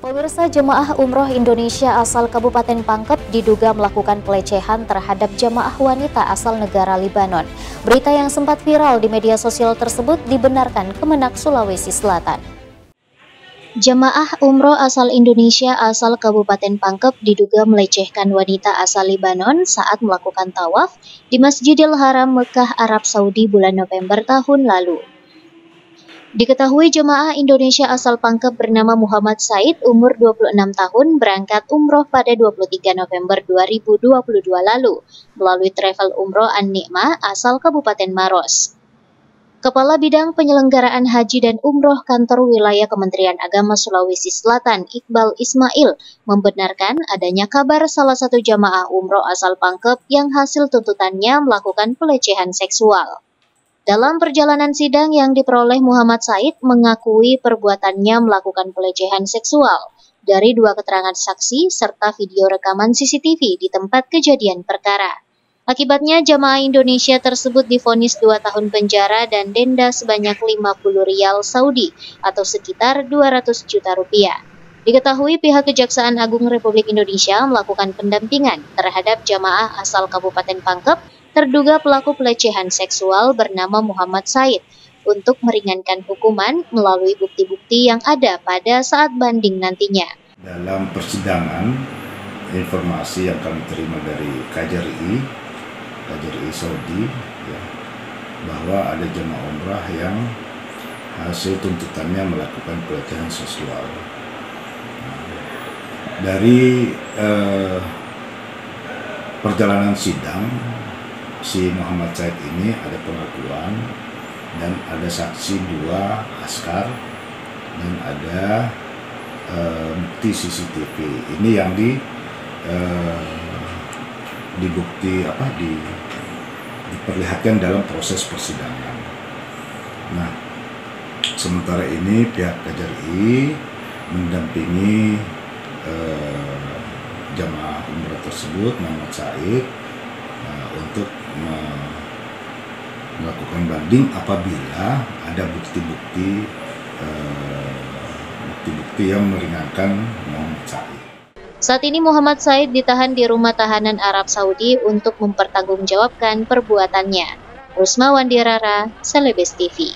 Pemirsa, jemaah umroh Indonesia asal Kabupaten Pangkep diduga melakukan pelecehan terhadap jemaah wanita asal negara Libanon. Berita yang sempat viral di media sosial tersebut dibenarkan Kemenak Sulawesi Selatan. Jemaah umroh asal Indonesia asal Kabupaten Pangkep diduga melecehkan wanita asal Libanon saat melakukan tawaf di Masjidil Haram Mekah, Arab Saudi bulan November tahun lalu. Diketahui jemaah Indonesia asal Pangkep bernama Muhammad Said, umur 26 tahun, berangkat umroh pada 23 November 2022 lalu melalui travel umroh An-Ni'mah asal Kabupaten Maros. Kepala Bidang Penyelenggaraan Haji dan Umroh Kantor Wilayah Kementerian Agama Sulawesi Selatan, Iqbal Ismail, membenarkan adanya kabar salah satu jamaah umroh asal Pangkep yang hasil tuntutannya melakukan pelecehan seksual. Dalam perjalanan sidang yang diperoleh, Muhammad Said mengakui perbuatannya melakukan pelecehan seksual dari dua keterangan saksi serta video rekaman CCTV di tempat kejadian perkara. Akibatnya, jamaah Indonesia tersebut divonis 2 tahun penjara dan denda sebanyak 50 rial Saudi atau sekitar 200 juta rupiah. Diketahui pihak Kejaksaan Agung Republik Indonesia melakukan pendampingan terhadap jamaah asal Kabupaten Pangkep terduga pelaku pelecehan seksual bernama Muhammad Said untuk meringankan hukuman melalui bukti-bukti yang ada pada saat banding nantinya. Dalam persidangan, informasi yang kami terima dari KJRI Saudi, ya, bahwa ada jemaah umrah yang hasil tuntutannya melakukan pelecehan seksual. Dari perjalanan sidang, si Muhammad Said ini ada pengakuan dan ada saksi 2 askar dan ada bukti CCTV. Ini yang diperlihatkan dalam proses persidangan. Nah, sementara ini pihak KJRI mendampingi jamaah umrah tersebut, Muhammad Said, untuk melakukan banding apabila ada bukti-bukti yang meringankan Muhammad Said. Saat ini Muhammad Said ditahan di rumah tahanan Arab Saudi untuk mempertanggungjawabkan perbuatannya. Rusma Wandirara, Celebes TV.